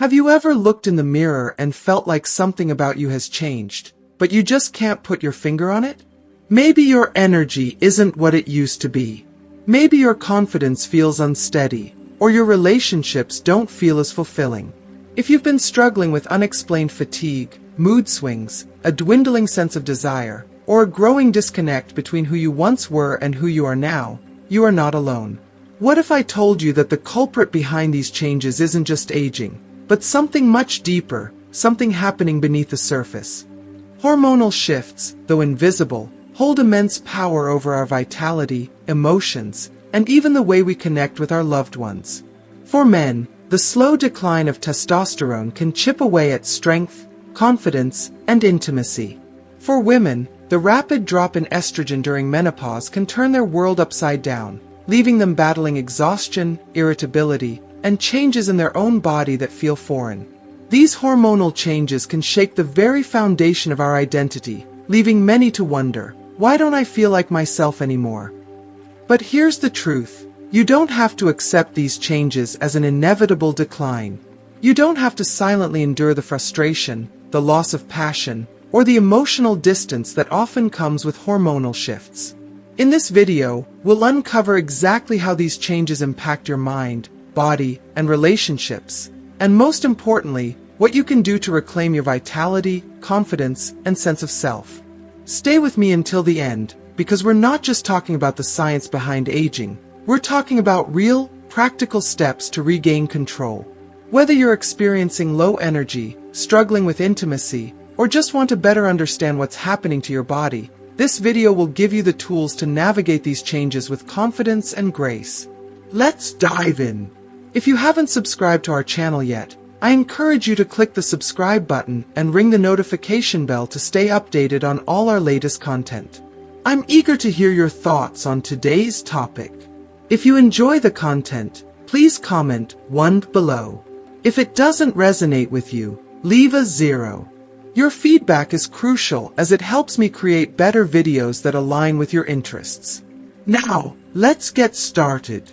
Have you ever looked in the mirror and felt like something about you has changed, but you just can't put your finger on it? Maybe your energy isn't what it used to be. Maybe your confidence feels unsteady, or your relationships don't feel as fulfilling. If you've been struggling with unexplained fatigue, mood swings, a dwindling sense of desire, or a growing disconnect between who you once were and who you are now, you are not alone. What if I told you that the culprit behind these changes isn't just aging, but something much deeper, something happening beneath the surface? Hormonal shifts, though invisible, hold immense power over our vitality, emotions, and even the way we connect with our loved ones. For men, the slow decline of testosterone can chip away at strength, confidence, and intimacy. For women, the rapid drop in estrogen during menopause can turn their world upside down, leaving them battling exhaustion, irritability, and changes in their own body that feel foreign. These hormonal changes can shake the very foundation of our identity, leaving many to wonder, why don't I feel like myself anymore? But here's the truth. You don't have to accept these changes as an inevitable decline. You don't have to silently endure the frustration, the loss of passion, or the emotional distance that often comes with hormonal shifts. In this video, we'll uncover exactly how these changes impact your mind, body, and relationships, and most importantly, what you can do to reclaim your vitality, confidence, and sense of self. Stay with me until the end, because we're not just talking about the science behind aging, we're talking about real, practical steps to regain control. Whether you're experiencing low energy, struggling with intimacy, or just want to better understand what's happening to your body, this video will give you the tools to navigate these changes with confidence and grace. Let's dive in. If you haven't subscribed to our channel yet, I encourage you to click the subscribe button and ring the notification bell to stay updated on all our latest content. I'm eager to hear your thoughts on today's topic. If you enjoy the content, please comment 1 below. If it doesn't resonate with you, leave a 0. Your feedback is crucial as it helps me create better videos that align with your interests. Now, let's get started.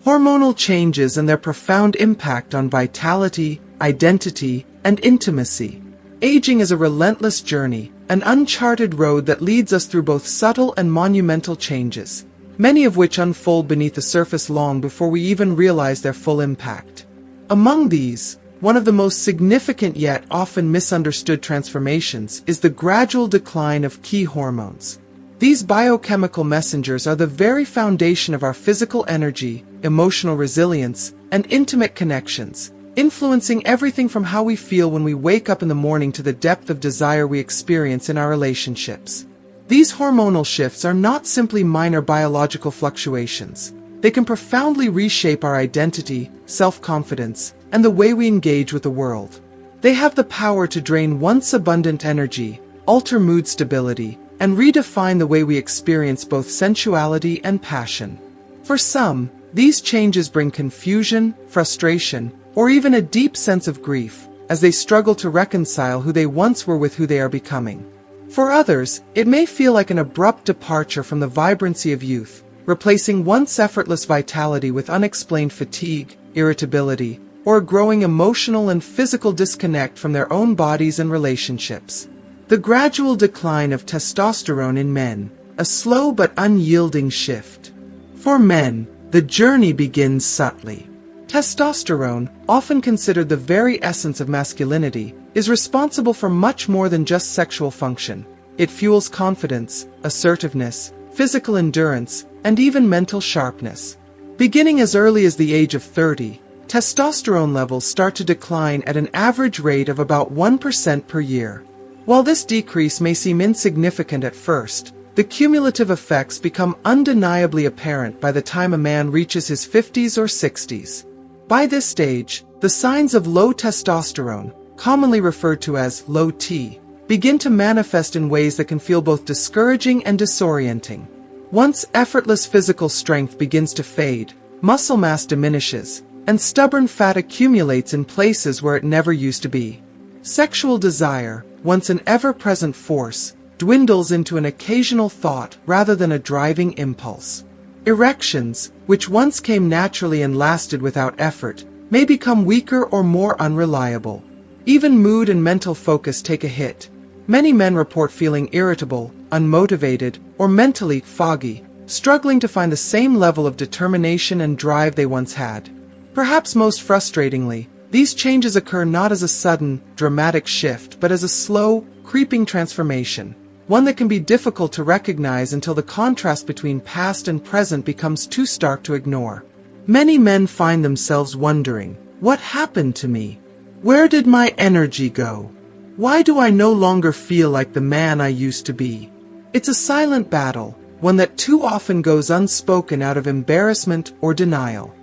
Hormonal changes and their profound impact on vitality, identity, and intimacy. Aging is a relentless journey, an uncharted road that leads us through both subtle and monumental changes, many of which unfold beneath the surface long before we even realize their full impact. Among these, one of the most significant yet often misunderstood transformations is the gradual decline of key hormones. These biochemical messengers are the very foundation of our physical energy, emotional resilience, and intimate connections, influencing everything from how we feel when we wake up in the morning to the depth of desire we experience in our relationships. These hormonal shifts are not simply minor biological fluctuations. They can profoundly reshape our identity, self-confidence, and the way we engage with the world. They have the power to drain once abundant energy, alter mood stability, and redefine the way we experience both sensuality and passion. For some, these changes bring confusion, frustration, or even a deep sense of grief, as they struggle to reconcile who they once were with who they are becoming. For others, it may feel like an abrupt departure from the vibrancy of youth, replacing once effortless vitality with unexplained fatigue, irritability, or a growing emotional and physical disconnect from their own bodies and relationships. The gradual decline of testosterone in men, a slow but unyielding shift. For men, the journey begins subtly. Testosterone, often considered the very essence of masculinity, is responsible for much more than just sexual function. It fuels confidence, assertiveness, physical endurance, and even mental sharpness. Beginning as early as the age of 30, testosterone levels start to decline at an average rate of about 1% per year. While this decrease may seem insignificant at first, the cumulative effects become undeniably apparent by the time a man reaches his 50s or 60s. By this stage, the signs of low testosterone, commonly referred to as low T, begin to manifest in ways that can feel both discouraging and disorienting. Once effortless physical strength begins to fade, muscle mass diminishes, and stubborn fat accumulates in places where it never used to be. Sexual desire, once an ever-present force, dwindles into an occasional thought rather than a driving impulse. Erections, which once came naturally and lasted without effort, may become weaker or more unreliable. Even mood and mental focus take a hit. Many men report feeling irritable, unmotivated, or mentally foggy, struggling to find the same level of determination and drive they once had. Perhaps most frustratingly, these changes occur not as a sudden, dramatic shift, but as a slow, creeping transformation, one that can be difficult to recognize until the contrast between past and present becomes too stark to ignore. Many men find themselves wondering, what happened to me? Where did my energy go? Why do I no longer feel like the man I used to be? It's a silent battle, one that too often goes unspoken out of embarrassment or denial.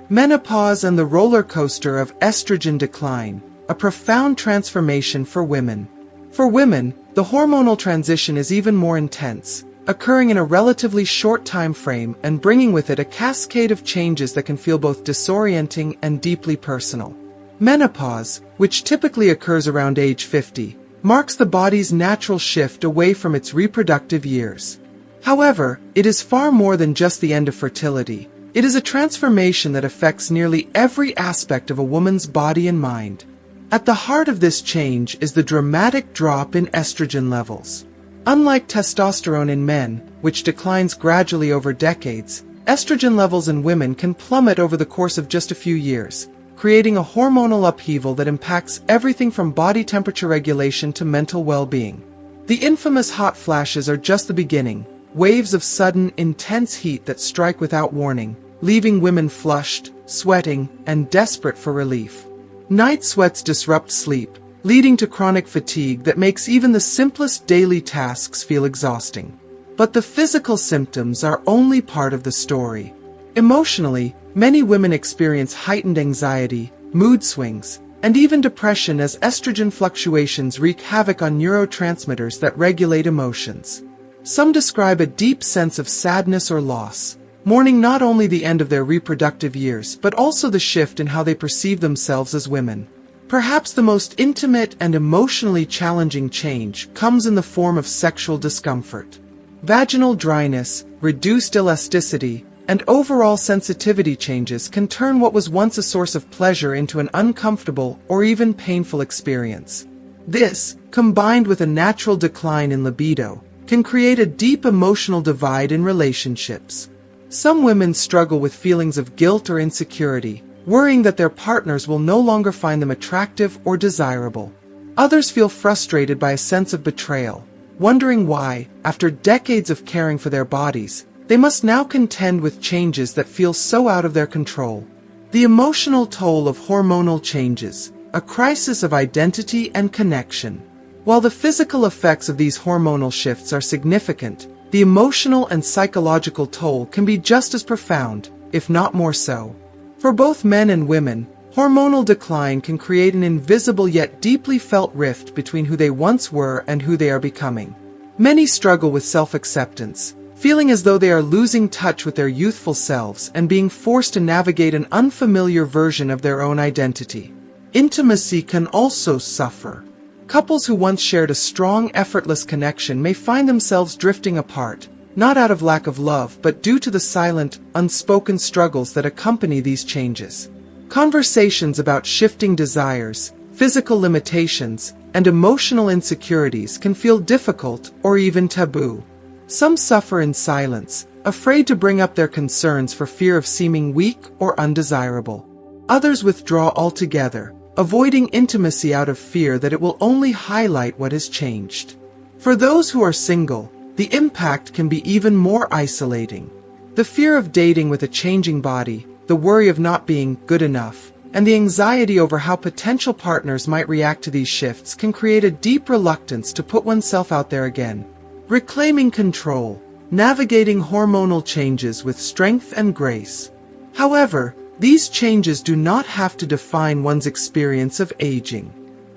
Menopause and the roller coaster of estrogen decline, a profound transformation for women. For women, the hormonal transition is even more intense, occurring in a relatively short time frame and bringing with it a cascade of changes that can feel both disorienting and deeply personal. Menopause, which typically occurs around age 50, marks the body's natural shift away from its reproductive years. However, it is far more than just the end of fertility. It is a transformation that affects nearly every aspect of a woman's body and mind. At the heart of this change is the dramatic drop in estrogen levels. Unlike testosterone in men, which declines gradually over decades, estrogen levels in women can plummet over the course of just a few years, creating a hormonal upheaval that impacts everything from body temperature regulation to mental well-being. The infamous hot flashes are just the beginning, waves of sudden, intense heat that strike without warning, leaving women flushed, sweating, and desperate for relief. Night sweats disrupt sleep, leading to chronic fatigue that makes even the simplest daily tasks feel exhausting. But the physical symptoms are only part of the story. Emotionally, many women experience heightened anxiety, mood swings, and even depression as estrogen fluctuations wreak havoc on neurotransmitters that regulate emotions. Some describe a deep sense of sadness or loss, mourning not only the end of their reproductive years but also the shift in how they perceive themselves as women. Perhaps the most intimate and emotionally challenging change comes in the form of sexual discomfort. Vaginal dryness, reduced elasticity, and overall sensitivity changes can turn what was once a source of pleasure into an uncomfortable or even painful experience. This, combined with a natural decline in libido, can create a deep emotional divide in relationships. Some women struggle with feelings of guilt or insecurity, worrying that their partners will no longer find them attractive or desirable. Others feel frustrated by a sense of betrayal, wondering why, after decades of caring for their bodies, they must now contend with changes that feel so out of their control. The emotional toll of hormonal changes, a crisis of identity and connection. While the physical effects of these hormonal shifts are significant, the emotional and psychological toll can be just as profound, if not more so. For both men and women, hormonal decline can create an invisible yet deeply felt rift between who they once were and who they are becoming. Many struggle with self-acceptance, feeling as though they are losing touch with their youthful selves and being forced to navigate an unfamiliar version of their own identity. Intimacy can also suffer. Couples who once shared a strong, effortless connection may find themselves drifting apart, not out of lack of love but due to the silent, unspoken struggles that accompany these changes. Conversations about shifting desires, physical limitations, and emotional insecurities can feel difficult or even taboo. Some suffer in silence, afraid to bring up their concerns for fear of seeming weak or undesirable. Others withdraw altogether, avoiding intimacy out of fear that it will only highlight what has changed. For those who are single, the impact can be even more isolating. The fear of dating with a changing body, the worry of not being good enough, and the anxiety over how potential partners might react to these shifts can create a deep reluctance to put oneself out there again. Reclaiming control, navigating hormonal changes with strength and grace. However, these changes do not have to define one's experience of aging.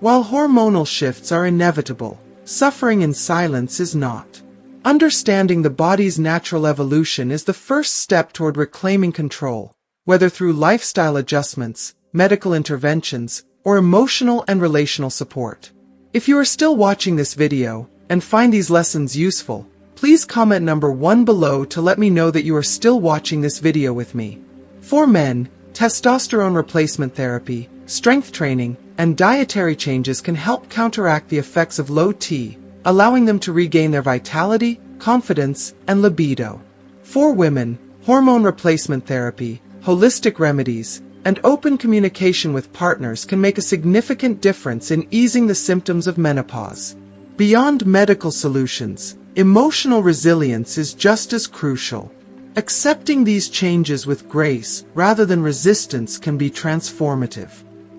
While hormonal shifts are inevitable, suffering in silence is not. Understanding the body's natural evolution is the first step toward reclaiming control, whether through lifestyle adjustments, medical interventions, or emotional and relational support. If you are still watching this video and find these lessons useful, please comment number 1 below to let me know that you are still watching this video with me. For men, Testosterone replacement therapy, strength training, and dietary changes can help counteract the effects of low T, allowing them to regain their vitality, confidence, and libido. For women, hormone replacement therapy, holistic remedies, and open communication with partners can make a significant difference in easing the symptoms of menopause. Beyond medical solutions, emotional resilience is just as crucial. Accepting these changes with grace rather than resistance can be transformative.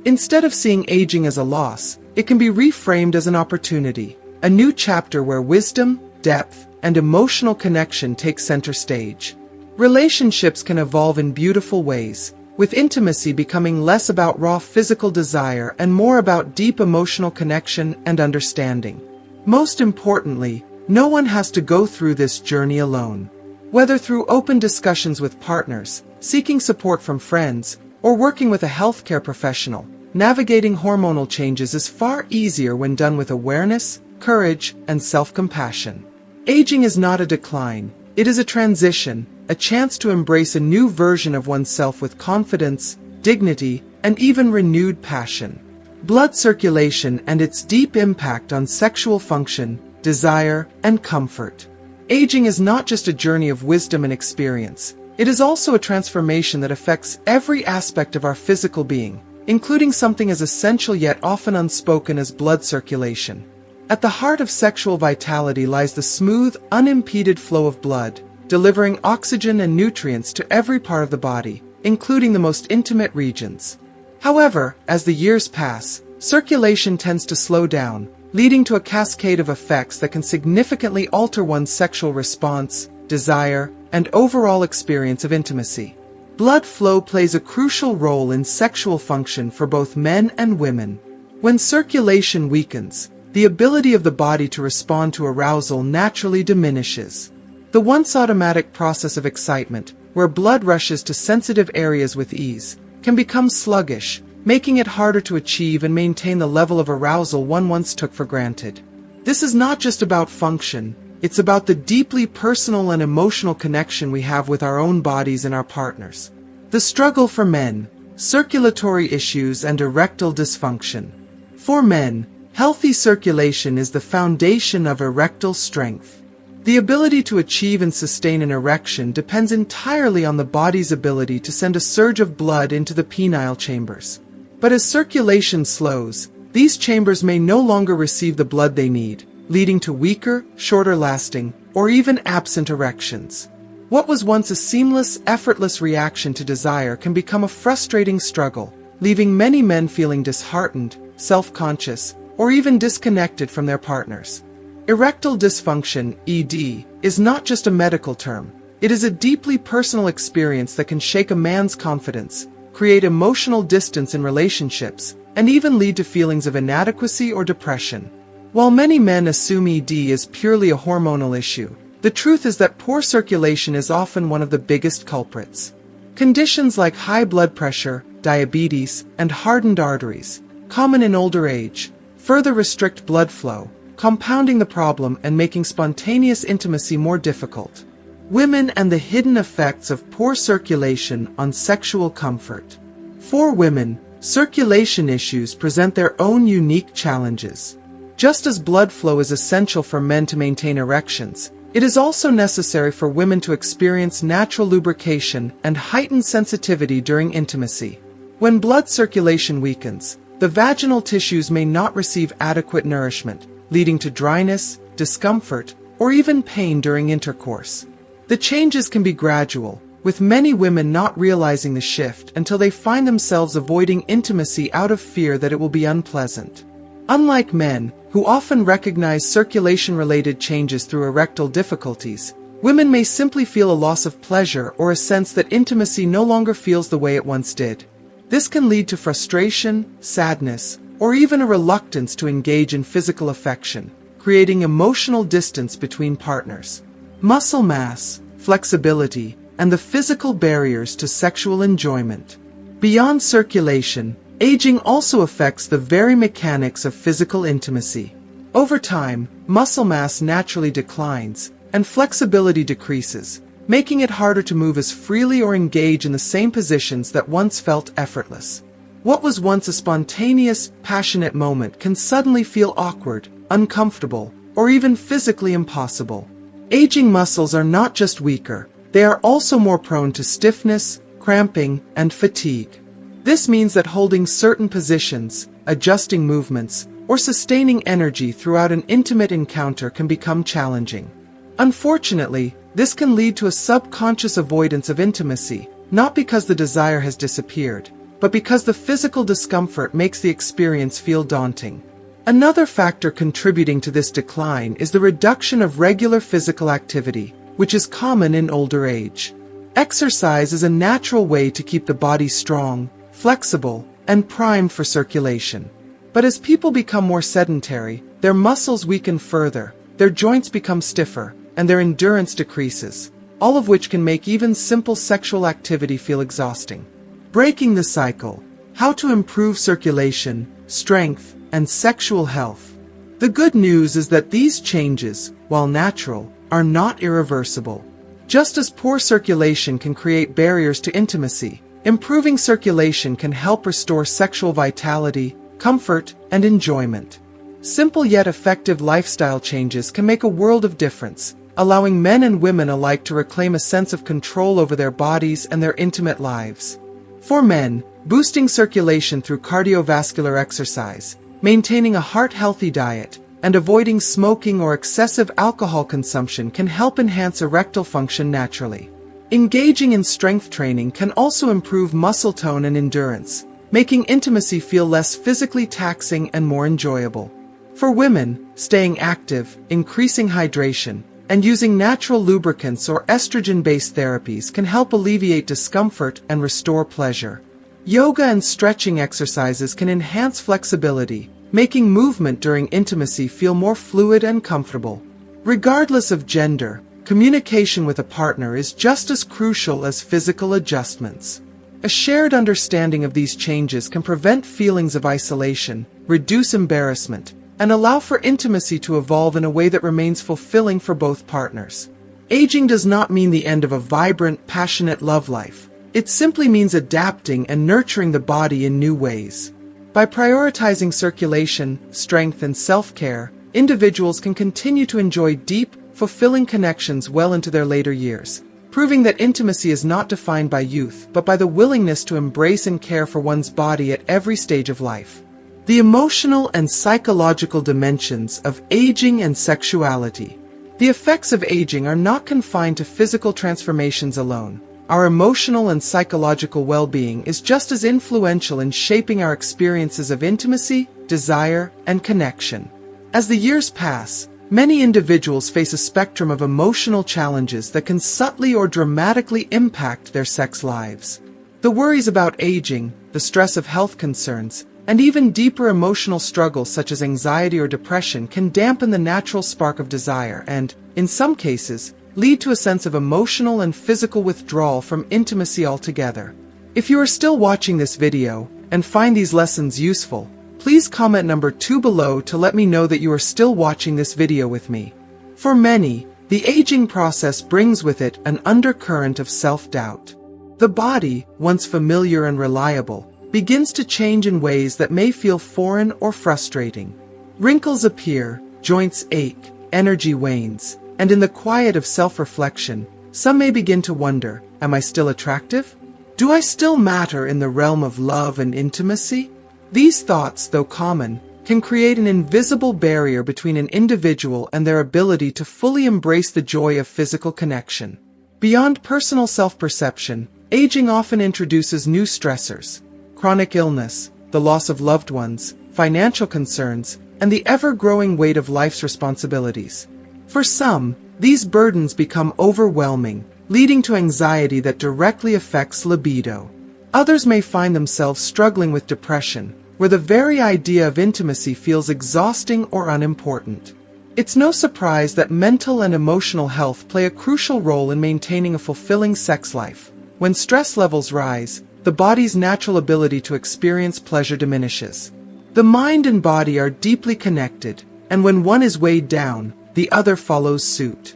Instead of seeing aging as a loss, it can be reframed as an opportunity, a new chapter where wisdom, depth, and emotional connection take center stage. Relationships can evolve in beautiful ways, with intimacy becoming less about raw physical desire and more about deep emotional connection and understanding. Most importantly, no one has to go through this journey alone. Whether through open discussions with partners, seeking support from friends, or working with a healthcare professional, navigating hormonal changes is far easier when done with awareness, courage, and self-compassion. Aging is not a decline, it is a transition, a chance to embrace a new version of oneself with confidence, dignity, and even renewed passion. Blood circulation and its deep impact on sexual function, desire, and comfort. Aging is not just a journey of wisdom and experience, it is also a transformation that affects every aspect of our physical being, including something as essential yet often unspoken as blood circulation. At the heart of sexual vitality lies the smooth, unimpeded flow of blood, delivering oxygen and nutrients to every part of the body, including the most intimate regions. However, as the years pass, circulation tends to slow down, leading to a cascade of effects that can significantly alter one's sexual response, desire, and overall experience of intimacy. Blood flow plays a crucial role in sexual function for both men and women. When circulation weakens, the ability of the body to respond to arousal naturally diminishes. The once automatic process of excitement, where blood rushes to sensitive areas with ease, can become sluggish, making it harder to achieve and maintain the level of arousal one once took for granted. This is not just about function, it's about the deeply personal and emotional connection we have with our own bodies and our partners. The struggle for men, circulatory issues and erectile dysfunction. For men, healthy circulation is the foundation of erectile strength. The ability to achieve and sustain an erection depends entirely on the body's ability to send a surge of blood into the penile chambers. But as circulation slows, these chambers may no longer receive the blood they need, leading to weaker, shorter lasting, or even absent erections. What was once a seamless, effortless reaction to desire can become a frustrating struggle, leaving many men feeling disheartened, self-conscious, or even disconnected from their partners. Erectile dysfunction, ED, is not just a medical term. It is a deeply personal experience that can shake a man's confidence, create emotional distance in relationships, and even lead to feelings of inadequacy or depression. While many men assume ED is purely a hormonal issue, the truth is that poor circulation is often one of the biggest culprits. Conditions like high blood pressure, diabetes, and hardened arteries, common in older age, further restrict blood flow, compounding the problem and making spontaneous intimacy more difficult. Women and the hidden effects of poor circulation on sexual comfort. For women, circulation issues present their own unique challenges. Just as blood flow is essential for men to maintain erections, it is also necessary for women to experience natural lubrication and heightened sensitivity during intimacy. When blood circulation weakens, the vaginal tissues may not receive adequate nourishment, leading to dryness, discomfort, or even pain during intercourse. The changes can be gradual, with many women not realizing the shift until they find themselves avoiding intimacy out of fear that it will be unpleasant. Unlike men, who often recognize circulation-related changes through erectile difficulties, women may simply feel a loss of pleasure or a sense that intimacy no longer feels the way it once did. This can lead to frustration, sadness, or even a reluctance to engage in physical affection, creating emotional distance between partners. Muscle mass, flexibility, and the physical barriers to sexual enjoyment. Beyond circulation, aging also affects the very mechanics of physical intimacy. Over time, muscle mass naturally declines, and flexibility decreases, making it harder to move as freely or engage in the same positions that once felt effortless. What was once a spontaneous, passionate moment can suddenly feel awkward, uncomfortable, or even physically impossible. Aging muscles are not just weaker, they are also more prone to stiffness, cramping, and fatigue. This means that holding certain positions, adjusting movements, or sustaining energy throughout an intimate encounter can become challenging. Unfortunately, this can lead to a subconscious avoidance of intimacy, not because the desire has disappeared, but because the physical discomfort makes the experience feel daunting. Another factor contributing to this decline is the reduction of regular physical activity, which is common in older age. Exercise is a natural way to keep the body strong, flexible, and primed for circulation. But as people become more sedentary, their muscles weaken further, their joints become stiffer, and their endurance decreases, all of which can make even simple sexual activity feel exhausting. Breaking the cycle. How to improve circulation, strength, and sexual health. The good news is that these changes, while natural, are not irreversible. Just as poor circulation can create barriers to intimacy, improving circulation can help restore sexual vitality, comfort, and enjoyment. Simple yet effective lifestyle changes can make a world of difference, allowing men and women alike to reclaim a sense of control over their bodies and their intimate lives. For men, boosting circulation through cardiovascular exercise, maintaining a heart-healthy diet, and avoiding smoking or excessive alcohol consumption can help enhance erectile function naturally. Engaging in strength training can also improve muscle tone and endurance, making intimacy feel less physically taxing and more enjoyable. For women, staying active, increasing hydration, and using natural lubricants or estrogen-based therapies can help alleviate discomfort and restore pleasure. Yoga and stretching exercises can enhance flexibility, making movement during intimacy feel more fluid and comfortable. Regardless of gender, communication with a partner is just as crucial as physical adjustments. A shared understanding of these changes can prevent feelings of isolation, reduce embarrassment, and allow for intimacy to evolve in a way that remains fulfilling for both partners. Aging does not mean the end of a vibrant, passionate love life. It simply means adapting and nurturing the body in new ways. By prioritizing circulation, strength, and self-care, individuals can continue to enjoy deep, fulfilling connections well into their later years, proving that intimacy is not defined by youth, but by the willingness to embrace and care for one's body at every stage of life. The emotional and psychological dimensions of aging and sexuality. The effects of aging are not confined to physical transformations alone. Our emotional and psychological well-being is just as influential in shaping our experiences of intimacy, desire, and connection. As the years pass, many individuals face a spectrum of emotional challenges that can subtly or dramatically impact their sex lives. The worries about aging, the stress of health concerns, and even deeper emotional struggles such as anxiety or depression can dampen the natural spark of desire and, in some cases, lead to a sense of emotional and physical withdrawal from intimacy altogether. If you are still watching this video and find these lessons useful, please comment number 2 below to let me know that you are still watching this video with me. For many, the aging process brings with it an undercurrent of self-doubt. The body, once familiar and reliable, begins to change in ways that may feel foreign or frustrating. Wrinkles appear, joints ache, energy wanes, and in the quiet of self-reflection, some may begin to wonder, am I still attractive? Do I still matter in the realm of love and intimacy? These thoughts, though common, can create an invisible barrier between an individual and their ability to fully embrace the joy of physical connection. Beyond personal self-perception, aging often introduces new stressors. Chronic illness, the loss of loved ones, financial concerns, and the ever-growing weight of life's responsibilities. For some, these burdens become overwhelming, leading to anxiety that directly affects libido. Others may find themselves struggling with depression, where the very idea of intimacy feels exhausting or unimportant. It's no surprise that mental and emotional health play a crucial role in maintaining a fulfilling sex life. When stress levels rise, the body's natural ability to experience pleasure diminishes. The mind and body are deeply connected, and when one is weighed down, the other follows suit.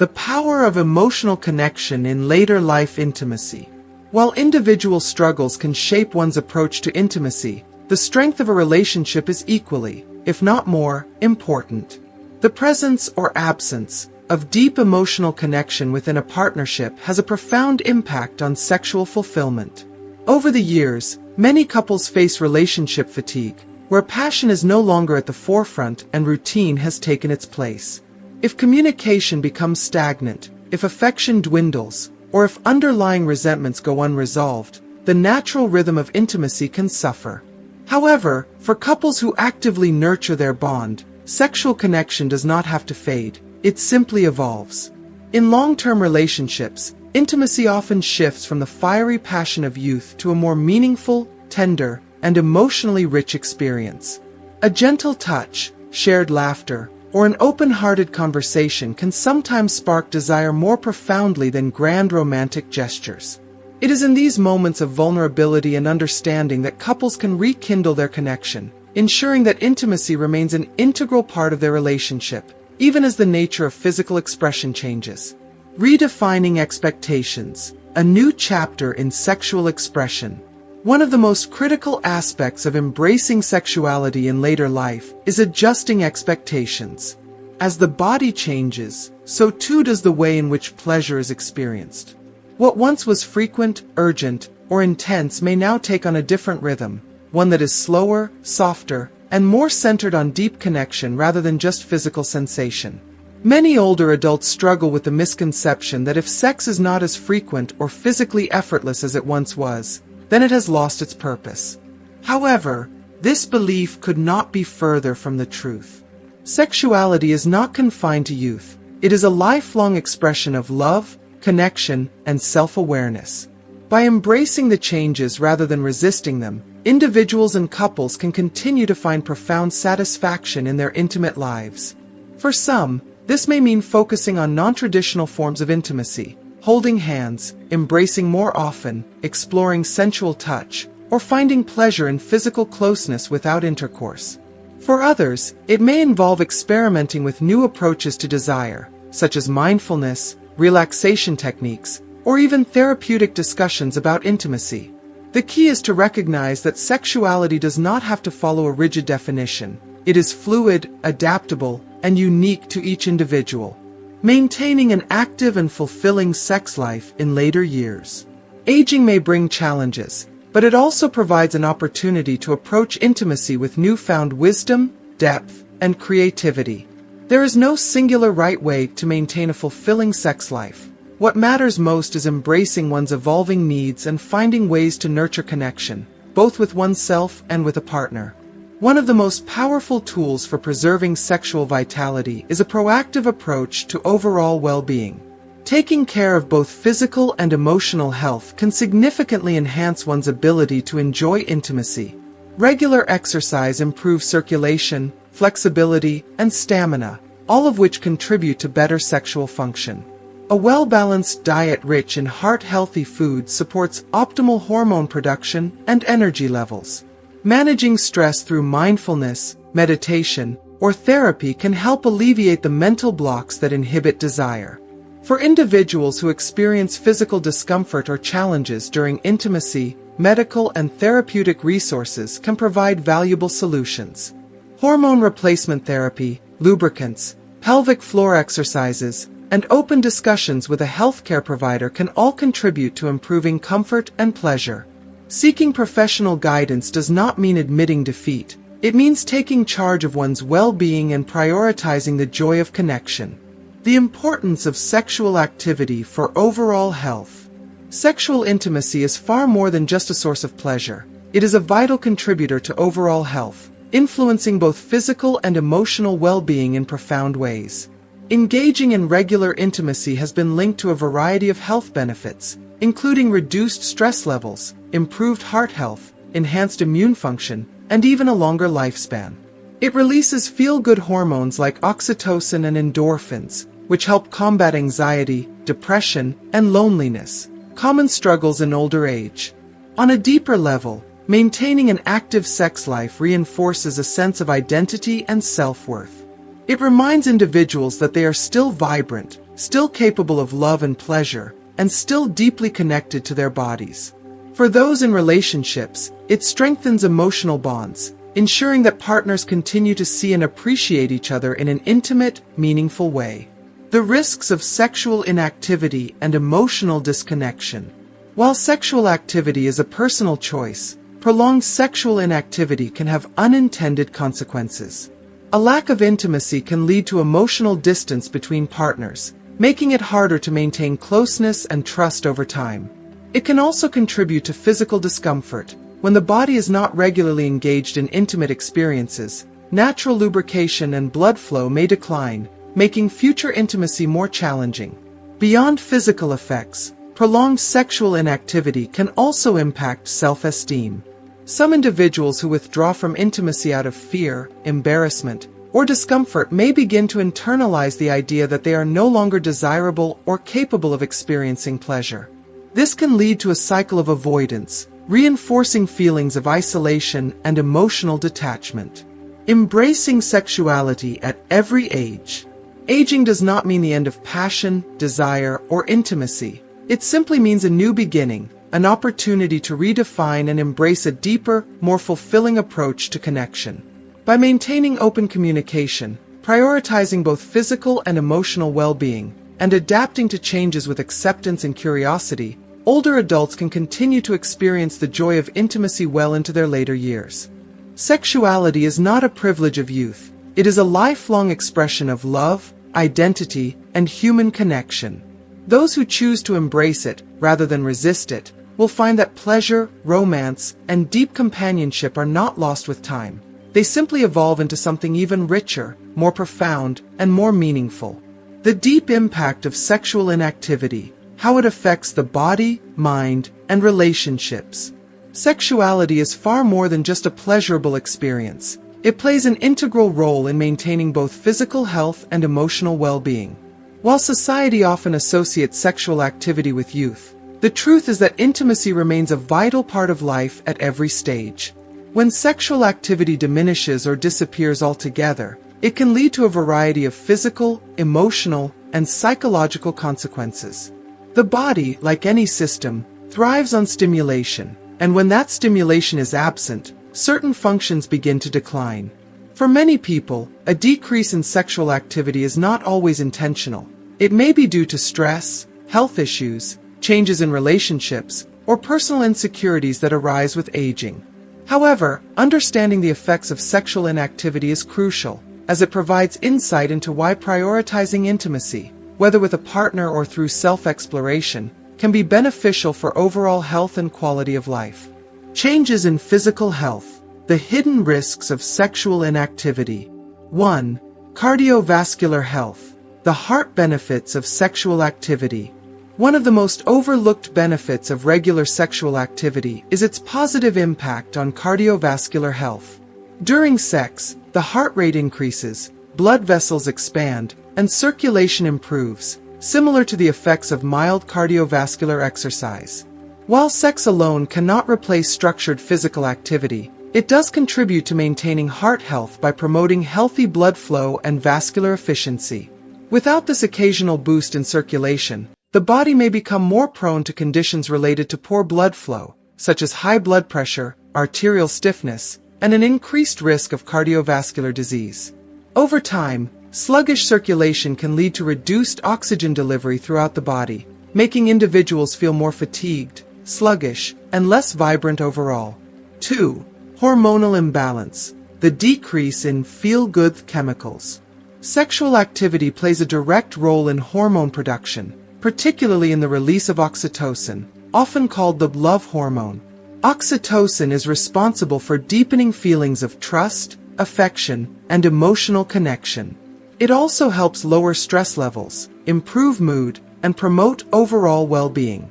The power of emotional connection in later life intimacy. While individual struggles can shape one's approach to intimacy, the strength of a relationship is equally, if not more, important. The presence or absence of deep emotional connection within a partnership has a profound impact on sexual fulfillment. Over the years, many couples face relationship fatigue, where passion is no longer at the forefront and routine has taken its place. If communication becomes stagnant, if affection dwindles, or if underlying resentments go unresolved, the natural rhythm of intimacy can suffer. However, for couples who actively nurture their bond, sexual connection does not have to fade, it simply evolves. In long-term relationships, intimacy often shifts from the fiery passion of youth to a more meaningful, tender, and emotionally rich experience. A gentle touch, shared laughter, or an open-hearted conversation can sometimes spark desire more profoundly than grand romantic gestures. It is in these moments of vulnerability and understanding that couples can rekindle their connection, ensuring that intimacy remains an integral part of their relationship, even as the nature of physical expression changes. Redefining expectations, a new chapter in sexual expression. One of the most critical aspects of embracing sexuality in later life is adjusting expectations. As the body changes, so too does the way in which pleasure is experienced. What once was frequent, urgent, or intense may now take on a different rhythm, one that is slower, softer, and more centered on deep connection rather than just physical sensation. Many older adults struggle with the misconception that if sex is not as frequent or physically effortless as it once was, then it has lost its purpose. However, this belief could not be further from the truth. Sexuality is not confined to youth. It is a lifelong expression of love, connection, and self-awareness. By embracing the changes rather than resisting them, individuals and couples can continue to find profound satisfaction in their intimate lives. For some, this may mean focusing on non-traditional forms of intimacy, holding hands, embracing more often, exploring sensual touch, or finding pleasure in physical closeness without intercourse. For others, it may involve experimenting with new approaches to desire, such as mindfulness, relaxation techniques, or even therapeutic discussions about intimacy. The key is to recognize that sexuality does not have to follow a rigid definition. It is fluid, adaptable, and unique to each individual. Maintaining an active and fulfilling sex life in later years. Aging may bring challenges, but it also provides an opportunity to approach intimacy with newfound wisdom, depth, and creativity. There is no singular right way to maintain a fulfilling sex life. What matters most is embracing one's evolving needs and finding ways to nurture connection, both with oneself and with a partner. One of the most powerful tools for preserving sexual vitality is a proactive approach to overall well-being. Taking care of both physical and emotional health can significantly enhance one's ability to enjoy intimacy. Regular exercise improves circulation, flexibility, and stamina, all of which contribute to better sexual function. A well-balanced diet rich in heart-healthy foods supports optimal hormone production and energy levels. Managing stress through mindfulness, meditation, or therapy can help alleviate the mental blocks that inhibit desire. For individuals who experience physical discomfort or challenges during intimacy, medical and therapeutic resources can provide valuable solutions. Hormone replacement therapy, lubricants, pelvic floor exercises, and open discussions with a healthcare provider can all contribute to improving comfort and pleasure. Seeking professional guidance does not mean admitting defeat. It means taking charge of one's well-being and prioritizing the joy of connection. The importance of sexual activity for overall health. Sexual intimacy is far more than just a source of pleasure. It is a vital contributor to overall health, influencing both physical and emotional well-being in profound ways. Engaging in regular intimacy has been linked to a variety of health benefits, including reduced stress levels, improved heart health, enhanced immune function, and even a longer lifespan. It releases feel-good hormones like oxytocin and endorphins, which help combat anxiety, depression, and loneliness, common struggles in older age. On a deeper level, maintaining an active sex life reinforces a sense of identity and self-worth. It reminds individuals that they are still vibrant, still capable of love and pleasure, and still deeply connected to their bodies. For those in relationships, it strengthens emotional bonds, ensuring that partners continue to see and appreciate each other in an intimate, meaningful way. The risks of sexual inactivity and emotional disconnection. While sexual activity is a personal choice, prolonged sexual inactivity can have unintended consequences. A lack of intimacy can lead to emotional distance between partners, making it harder to maintain closeness and trust over time. It can also contribute to physical discomfort. When the body is not regularly engaged in intimate experiences, natural lubrication and blood flow may decline, making future intimacy more challenging. Beyond physical effects, prolonged sexual inactivity can also impact self-esteem. Some individuals who withdraw from intimacy out of fear, embarrassment, or discomfort may begin to internalize the idea that they are no longer desirable or capable of experiencing pleasure. This can lead to a cycle of avoidance, reinforcing feelings of isolation and emotional detachment. Embracing sexuality at every age. Aging does not mean the end of passion, desire, or intimacy. It simply means a new beginning, an opportunity to redefine and embrace a deeper, more fulfilling approach to connection. By maintaining open communication, prioritizing both physical and emotional well-being, and adapting to changes with acceptance and curiosity, older adults can continue to experience the joy of intimacy well into their later years. Sexuality is not a privilege of youth. It is a lifelong expression of love, identity, and human connection. Those who choose to embrace it, rather than resist it, will find that pleasure, romance, and deep companionship are not lost with time. They simply evolve into something even richer, more profound, and more meaningful. The deep impact of sexual inactivity, how it affects the body, mind, and relationships. Sexuality is far more than just a pleasurable experience. It plays an integral role in maintaining both physical health and emotional well-being. While society often associates sexual activity with youth, the truth is that intimacy remains a vital part of life at every stage. When sexual activity diminishes or disappears altogether, it can lead to a variety of physical, emotional, and psychological consequences. The body, like any system, thrives on stimulation, and when that stimulation is absent, certain functions begin to decline. For many people, a decrease in sexual activity is not always intentional. It may be due to stress, health issues, changes in relationships, or personal insecurities that arise with aging. However, understanding the effects of sexual inactivity is crucial, as it provides insight into why prioritizing intimacy, whether with a partner or through self-exploration, can be beneficial for overall health and quality of life. Changes in physical health. The hidden risks of sexual inactivity. 1. Cardiovascular health. The heart benefits of sexual activity. One of the most overlooked benefits of regular sexual activity is its positive impact on cardiovascular health. During sex, the heart rate increases, blood vessels expand, and circulation improves, similar to the effects of mild cardiovascular exercise. While sex alone cannot replace structured physical activity, it does contribute to maintaining heart health by promoting healthy blood flow and vascular efficiency. Without this occasional boost in circulation, the body may become more prone to conditions related to poor blood flow, such as high blood pressure, arterial stiffness, and an increased risk of cardiovascular disease. Over time, sluggish circulation can lead to reduced oxygen delivery throughout the body, making individuals feel more fatigued, sluggish, and less vibrant overall. 2. Hormonal imbalance. The decrease in feel-good chemicals. Sexual activity plays a direct role in hormone production, particularly in the release of oxytocin, often called the love hormone. Oxytocin is responsible for deepening feelings of trust, affection, and emotional connection. It also helps lower stress levels, improve mood, and promote overall well-being.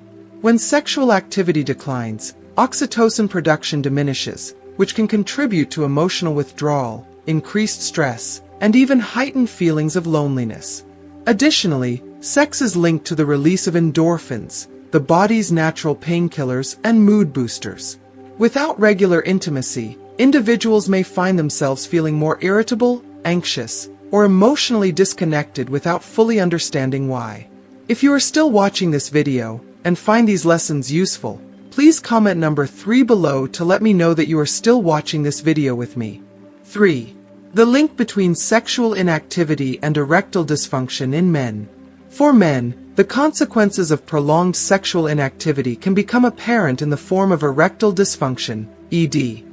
When sexual activity declines, oxytocin production diminishes, which can contribute to emotional withdrawal, increased stress, and even heightened feelings of loneliness. Additionally, sex is linked to the release of endorphins, the body's natural painkillers and mood boosters. Without regular intimacy, individuals may find themselves feeling more irritable, anxious, or emotionally disconnected without fully understanding why. If you are still watching this video and find these lessons useful, please comment number 3 below to let me know that you are still watching this video with me. 3. The link between sexual inactivity and erectile dysfunction in men. For men, the consequences of prolonged sexual inactivity can become apparent in the form of erectile dysfunction, ED.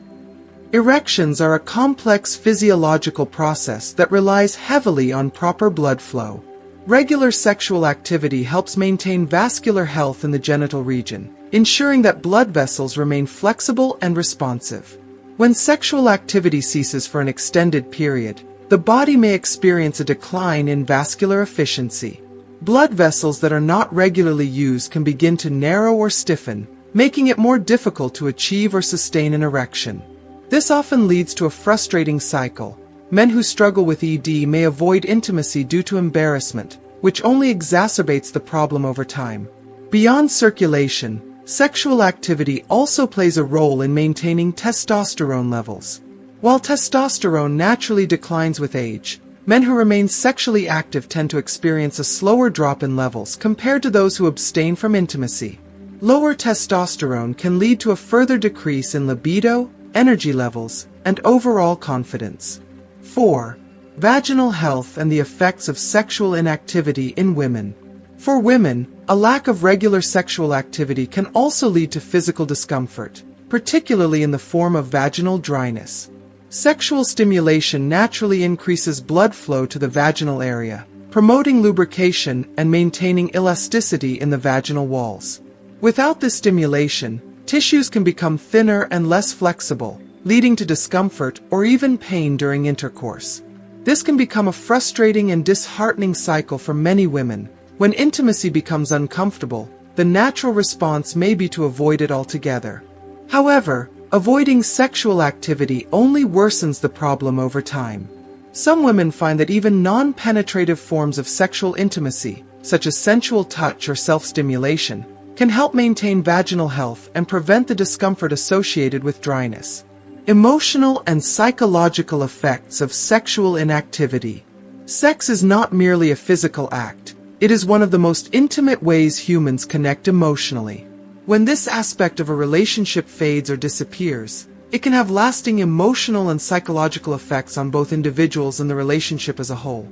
Erections are a complex physiological process that relies heavily on proper blood flow. Regular sexual activity helps maintain vascular health in the genital region, ensuring that blood vessels remain flexible and responsive. When sexual activity ceases for an extended period, the body may experience a decline in vascular efficiency. Blood vessels that are not regularly used can begin to narrow or stiffen, making it more difficult to achieve or sustain an erection. This often leads to a frustrating cycle. Men who struggle with ED may avoid intimacy due to embarrassment, which only exacerbates the problem over time. Beyond circulation, sexual activity also plays a role in maintaining testosterone levels. While testosterone naturally declines with age, men who remain sexually active tend to experience a slower drop in levels compared to those who abstain from intimacy. Lower testosterone can lead to a further decrease in libido, energy levels, and overall confidence. 4. Vaginal health and the effects of sexual inactivity in women. For women, a lack of regular sexual activity can also lead to physical discomfort, particularly in the form of vaginal dryness. Sexual stimulation naturally increases blood flow to the vaginal area, promoting lubrication and maintaining elasticity in the vaginal walls. Without this stimulation, tissues can become thinner and less flexible, leading to discomfort or even pain during intercourse. This can become a frustrating and disheartening cycle for many women. When intimacy becomes uncomfortable, the natural response may be to avoid it altogether. However, avoiding sexual activity only worsens the problem over time. Some women find that even non-penetrative forms of sexual intimacy, such as sensual touch or self-stimulation, can help maintain vaginal health and prevent the discomfort associated with dryness. Emotional and psychological effects of sexual inactivity. Sex is not merely a physical act. It is one of the most intimate ways humans connect emotionally. When this aspect of a relationship fades or disappears, it can have lasting emotional and psychological effects on both individuals and the relationship as a whole.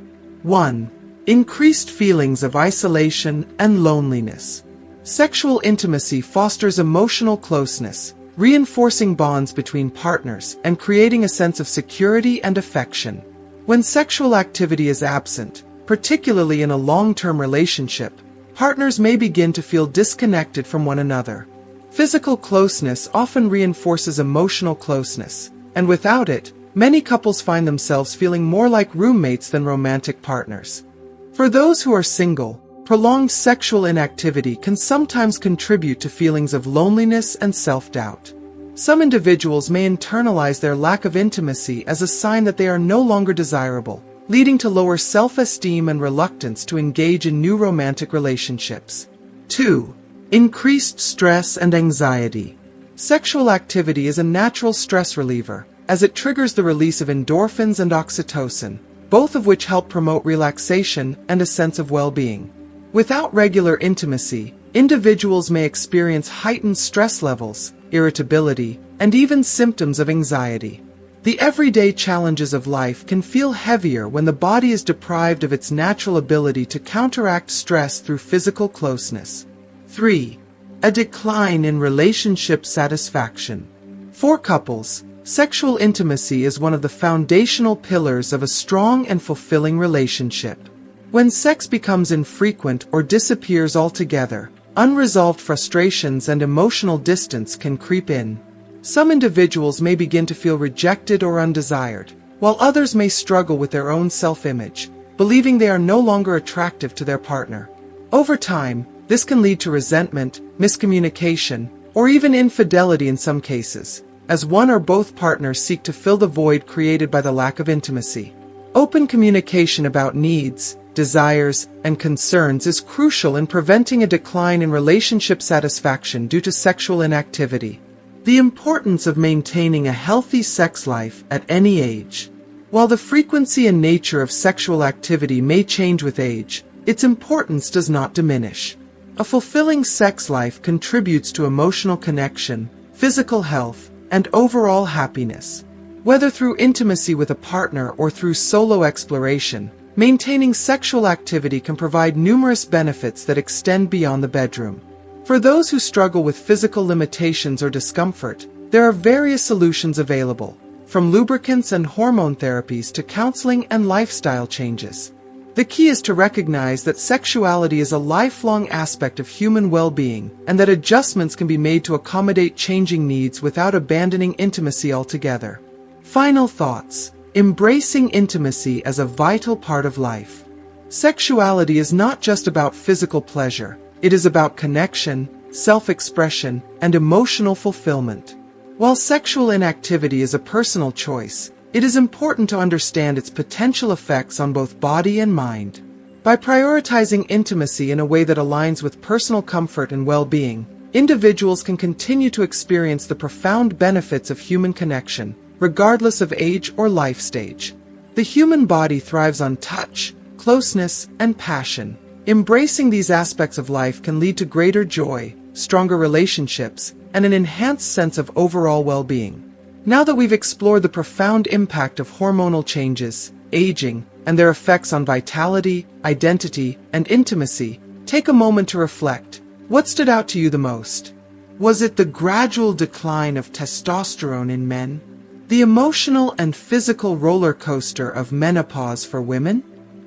1. Increased feelings of isolation and loneliness. Sexual intimacy fosters emotional closeness, reinforcing bonds between partners and creating a sense of security and affection. When sexual activity is absent, particularly in a long-term relationship, partners may begin to feel disconnected from one another. Physical closeness often reinforces emotional closeness, and without it, many couples find themselves feeling more like roommates than romantic partners. For those who are single, prolonged sexual inactivity can sometimes contribute to feelings of loneliness and self-doubt. Some individuals may internalize their lack of intimacy as a sign that they are no longer desirable, leading to lower self-esteem and reluctance to engage in new romantic relationships. 2. Increased stress and anxiety. Sexual activity is a natural stress reliever, as it triggers the release of endorphins and oxytocin, both of which help promote relaxation and a sense of well-being. Without regular intimacy, individuals may experience heightened stress levels, irritability, and even symptoms of anxiety. The everyday challenges of life can feel heavier when the body is deprived of its natural ability to counteract stress through physical closeness. 3. A decline in relationship satisfaction. For couples, sexual intimacy is one of the foundational pillars of a strong and fulfilling relationship. When sex becomes infrequent or disappears altogether, unresolved frustrations and emotional distance can creep in. Some individuals may begin to feel rejected or undesired, while others may struggle with their own self-image, believing they are no longer attractive to their partner. Over time, this can lead to resentment, miscommunication, or even infidelity in some cases, as one or both partners seek to fill the void created by the lack of intimacy. Open communication about needs, desires, and concerns is crucial in preventing a decline in relationship satisfaction due to sexual inactivity. The importance of maintaining a healthy sex life at any age. While the frequency and nature of sexual activity may change with age, its importance does not diminish. A fulfilling sex life contributes to emotional connection, physical health, and overall happiness. Whether through intimacy with a partner or through solo exploration, maintaining sexual activity can provide numerous benefits that extend beyond the bedroom. For those who struggle with physical limitations or discomfort, there are various solutions available, from lubricants and hormone therapies to counseling and lifestyle changes. The key is to recognize that sexuality is a lifelong aspect of human well-being, and that adjustments can be made to accommodate changing needs without abandoning intimacy altogether. Final thoughts. Embracing intimacy as a vital part of life. Sexuality is not just about physical pleasure, it is about connection, self-expression, and emotional fulfillment. While sexual inactivity is a personal choice, it is important to understand its potential effects on both body and mind. By prioritizing intimacy in a way that aligns with personal comfort and well-being, individuals can continue to experience the profound benefits of human connection, regardless of age or life stage. The human body thrives on touch, closeness, and passion. Embracing these aspects of life can lead to greater joy, stronger relationships, and an enhanced sense of overall well-being. Now that we've explored the profound impact of hormonal changes, aging, and their effects on vitality, identity, and intimacy, take a moment to reflect. What stood out to you the most? Was it the gradual decline of testosterone in men? The emotional and physical roller coaster of menopause for women?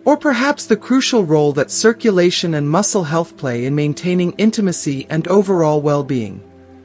Or perhaps the crucial role that circulation and muscle health play in maintaining intimacy and overall well-being?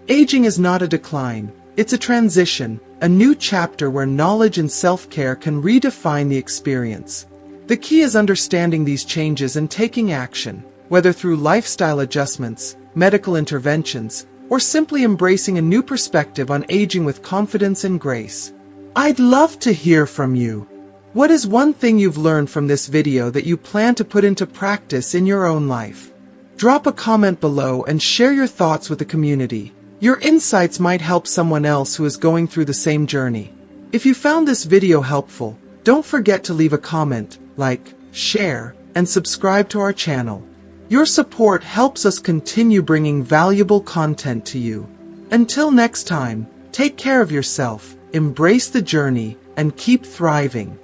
Aging is not a decline, it's a transition, a new chapter where knowledge and self-care can redefine the experience. The key is understanding these changes and taking action, whether through lifestyle adjustments, medical interventions, or simply embracing a new perspective on aging with confidence and grace. I'd love to hear from you. What is one thing you've learned from this video that you plan to put into practice in your own life? Drop a comment below and share your thoughts with the community. Your insights might help someone else who is going through the same journey. If you found this video helpful, don't forget to leave a comment, like, share, and subscribe to our channel. Your support helps us continue bringing valuable content to you. Until next time, take care of yourself, embrace the journey, and keep thriving.